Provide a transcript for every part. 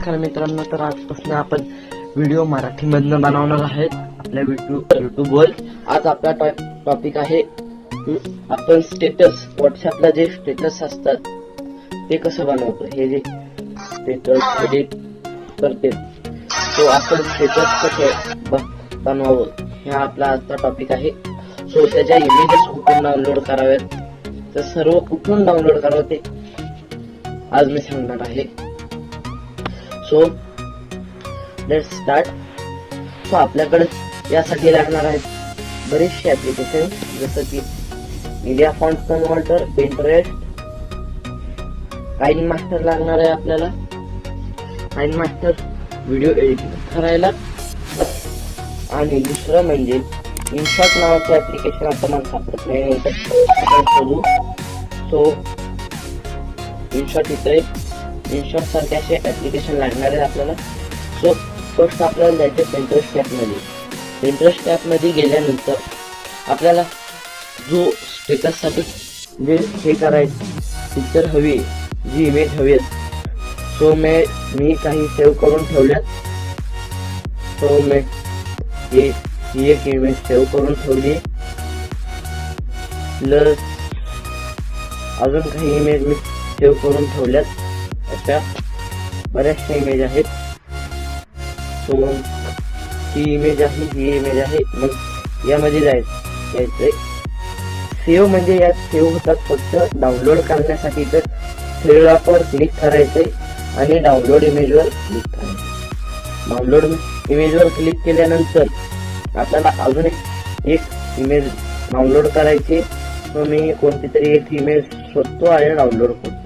नमस्कार मित्रांनो, तर आजपासून आपण व्हिडिओ मराठी मधनं बनवणार आहेत आपल्या युट्यूबवर। आज आपला टॉपिक आहे आपण स्टेटस, व्हॉट्सअपला जे स्टेटस असतात ते कसं बनवतो। हे जे स्टेटस एडिट करते तो आपण स्टेटस कसं बनवावं हे आपला आजचा टॉपिक आहे। सो त्याच्या इमेजेस कुठून डाउनलोड कराव्यात, तर सर्व कुठून डाउनलोड करावं ते आज मी सांगणार आहे। So let's start. सो आपल्याकडे यासाठी लागणार आहेत बरेचसे ऍप्लिकेशन, जसं की media font converter, Pinterest, Kine Master लागणार आहे आपल्याला। काइन मास्टर व्हिडिओ एडिटिंग करायला, आणि दुसरं म्हणजे इनशॉट नावाचे ऍप्लिकेशन आता मला सापडत नाही, आपण शोधू। सो इनशॉट इथे इनशॉट सारखे असे ऍप्लिकेशन लागणार आहे आपल्याला। सो फर्स्ट आपल्याला जायचे पिंटरेस्ट ऍप मध्ये। पिंटरेस्ट ऍप मध्ये गेल्यानंतर आपल्याला जो स्टेटस साठी जे हे करायचं पिक्चर हवी, जी इमेज हवी आहे, सो मी काही सेव्ह करून ठेवल्यात। सो मी ही एक इमेज सेव्ह करून ठेवली, प्लस अजून काही इमेज मी सेव्ह करून ठेवल्यात। अशा बऱ्याचशा इमेज आहेत। सो ही इमेज आहे, ही इमेज आहे। मग यामध्ये जायचंय सेव्ह, म्हणजे यात सेव्ह होतात फक्त डाउनलोड करण्यासाठी। तर सेव्हवर क्लिक करायचंय आणि डाउनलोड इमेजवर क्लिक करायचं। डाउनलोड इमेजवर क्लिक केल्यानंतर आपल्याला अजून एक इमेज डाउनलोड करायची। तो मी कोणती तरी एक इमेज शोधतो आणि डाउनलोड करतो।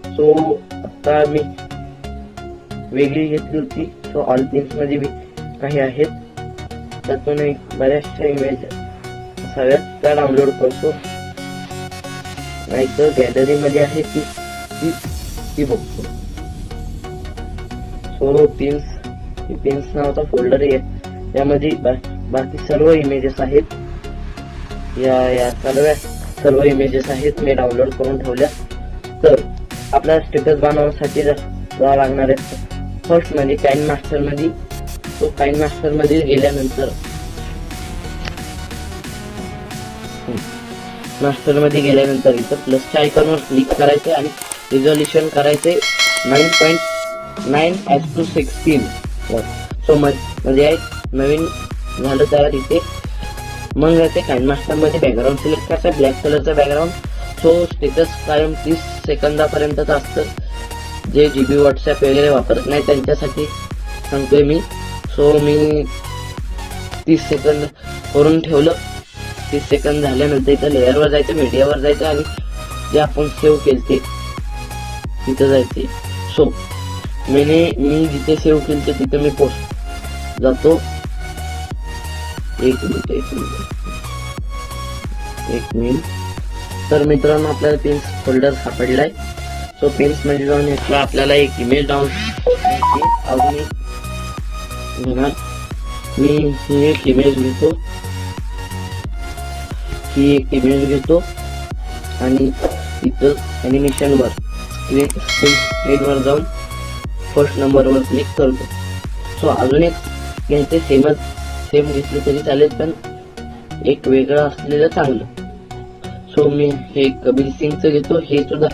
सो आता मी वेगळी घेतली होती। सो ऑल थिंग्स मध्ये काही आहेत, त्यातून एक बऱ्याचशा इमेज असाव्यात त्या डाउनलोड करतो, नाहीतर गॅलरी मध्ये आहे ती बघतो। सो पिन्स नावाचा फोल्डर आहे, त्यामध्ये बाकी सर्व इमेजेस आहेत। या सर्व इमेजेस आहेत मी डाउनलोड करून ठेवल्या। तर आपल्याला स्टेटस बनवण्यासाठी जावं लागणार आहे फर्स्ट म्हणजे काइन मास्टर मध्ये। तो काइन मास्टर मध्ये गेल्यानंतर इथं प्लसच्या आयकॉनवर क्लिक करायचे आणि रिझोल्यूशन करायचे 9:9:16 वर। सो म्हणजे नवीन झालं तयार इथे। मग ते काइन मास्टर मध्ये बॅकग्राऊंड सिलेक्ट करायचं, ब्लॅक कलरचा बॅकग्राऊंड। सो स्टेटस कायम 30 सेकंदापर्यंतच असतं, जे जीबी व्हॉट्सअप वगैरे वापरत नाही त्यांच्यासाठी सांगतोय मी। सो मी 30 सेकंद करून ठेवलं। 30 सेकंद झाल्यानंतर इथं लेअरवर जायचं, मीडियावर जायचं आणि जे आपण सेव्ह केलते तिथं जायचे। सो मी जिथे सेव्ह केलते तिथे मी पोस्ट जातो। एक मिनिट। तर मित्रांनो, आपल्याला पिन्स फोल्डर सापडलाय। सो पिन्स मध्ये जाऊन यातला आपल्याला एक इमेज अजून घेणार। मी ही एक इमेज घेतो आणि इथं ॲनिमेशन वर स्क्रीन वर जाऊन फर्स्ट नंबर वर क्लिक करतो। सो अजून एक घ्यायचे, सेम घेतलं तरी चालेल, पण एक वेगळं असलेलं चांगलं। सो मी हे कबीर सिंगचं घेतो, हे सुद्धा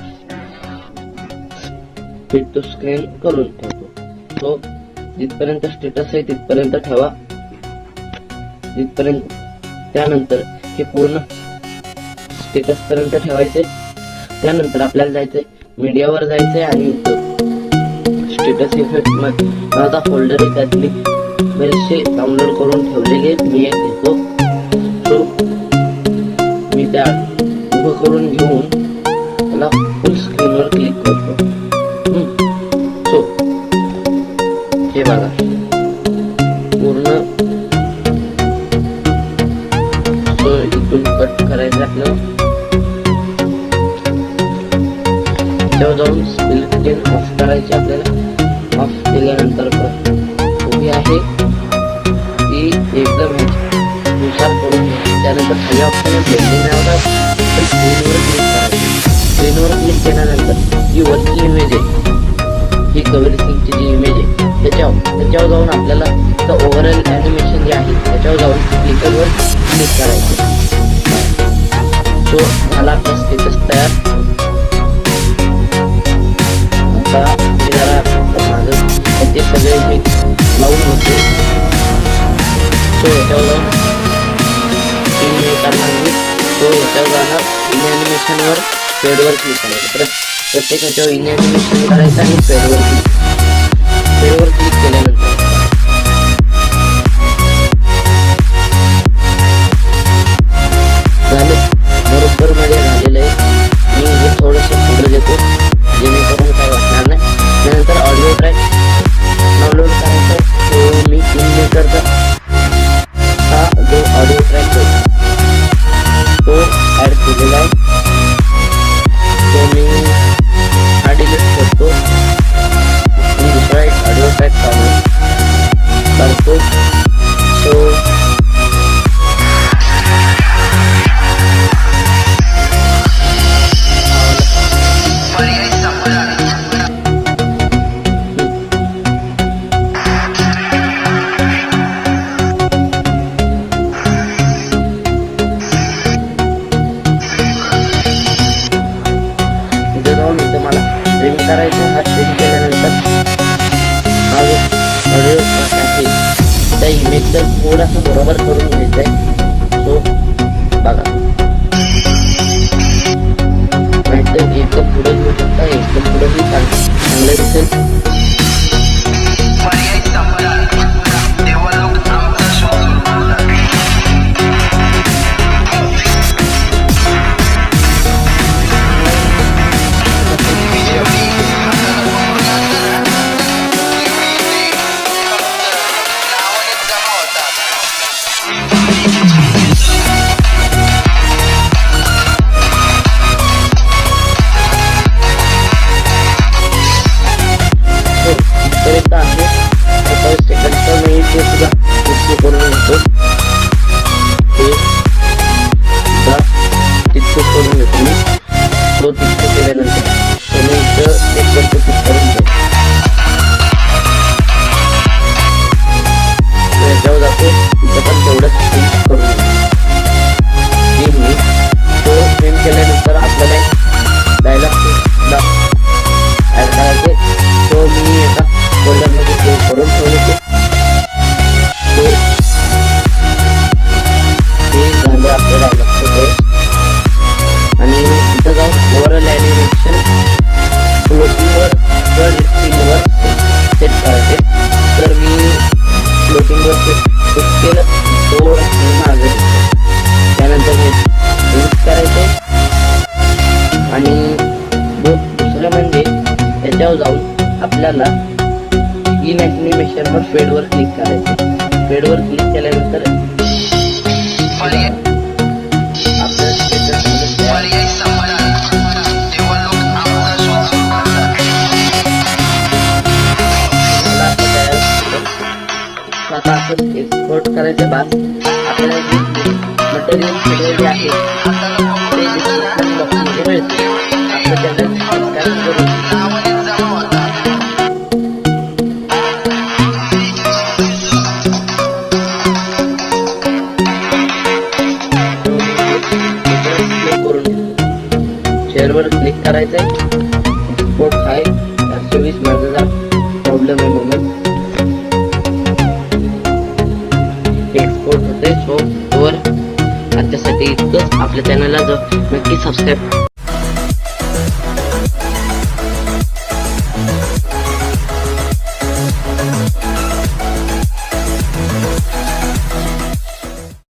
फिट टू स्क्रीन करून ठेवतो। सो जिथपर्यंत स्टेटस आहे तिथपर्यंत ठेवा, त्यानंतर हे पूर्ण स्टेटस पर्यंत ठेवायचे। त्यानंतर आपल्याला जायचंय मीडियावर जायचंय आणि स्टेटस इफेक्ट मध्ये माझा फोल्डर आहे, त्यातली बरेचसे डाउनलोड करून ठेवलेले मी एक घेतो। सो मी त्या उभं करून घेऊन त्याला फुल स्क्रीनवर क्लिक करतो। सो हे बघा पूर्ण। सो इथून कट करायचं आपल्याला, तेव्हा जाऊन स्प्लिट ऑफ करायचे आपल्याला। ऑफ केल्यानंतर उभी आहे ती एकदम नुसार करून त्यानंतर खाली ऑप्शन ब्लेंडिंग नावाचा स्क्रीनवर क्लिक करायचं। स्क्रीनवर क्लिक केल्यानंतर जी वरची इमेज आता मी जरा माझं ते सगळे मी लावून होते. सो याच्यावर जाऊन 3 मिनिट मी तो याच्यावर जाणार इन ॲनिमेशनवर फेडवर क्लिक करायचं. तर प्रत्येक ह्याच्यावर इन ॲनिमेशन करायचं आणि फेडवर क्लिक केल्यानंतर झाले बरोबर मध्ये झालेलं आहे. मी हे थोडंसं पुढे देतो जेणेकरून काय वाटणार नाही. त्यानंतर ऑडिओ ट्रॅक डाउनलोड करायचा. तो मी 3 मीटरचा हा जो ऑडिओ ट्रॅक तो ऍड केलेला आहे. तो मी हा डिलीट करतो. मी दुसरा एक ऑडिओ ट्रॅक काढतो. सो करायचं. हा सेट केल्यानंतर हा जो ऑडिओ आहे त्या इमेजचा थोडासा बरोबर करून घ्यायचा आहे. सो बघा नाहीतर एकदम पुढे घेऊ शकता. एकदम पुढेही चांगलं दिसेल. पर्यंत आहे 27 सेकंडचा मी ते सुद्धा तितके करून घेतो. ते सुद्धा तितके करून घेतो मी. तो तितके केल्यानंतर मी इथं सेकंड क्लिक करून घेतो. याच्यावर जातो. इथं पण तेवढंच क्लिक करून घेतो. मी तो सेम केल्यानंतर आपल्याला डायलॉग सुद्धा ऍड करायचे. तो मी एका फोल्डरमध्ये सेव्ह करून ठेवले. ते झाले आपले डायलॉगचे. आणि इथं जाऊन ओव्हरऑल ॲनिमेशन फ्लोटिंगवर सेट करायचे. तर मी फ्लोटिंगवर सेट केलं. थोडं मागे त्यानंतर मी क्लिक करायचे. आणि दुसरं म्हणजे याच्यावर जाऊन आपल्याला इन ॲनिमेशनवर फेडवर क्लिक करायचं. फेडवर क्लिक केल्यानंतर आता असं एक्सपोर्ट करायचं. बाद आपल्याला जे मटेरियल सगळे जे आहे ते डिस्क्रिप्शन बॉक्समध्ये मिळते. आपण त्याला सबस्क्राईब करून शेअरवर क्लिक करायचंय. एक्सपोर्ट आहे 420 माझा प्रॉब्लेम आहे म्हणून एक्सपोर्ट होते. सो वर आजच्यासाठी इतकंच. आपल्या चॅनलला नक्की सबस्क्राईब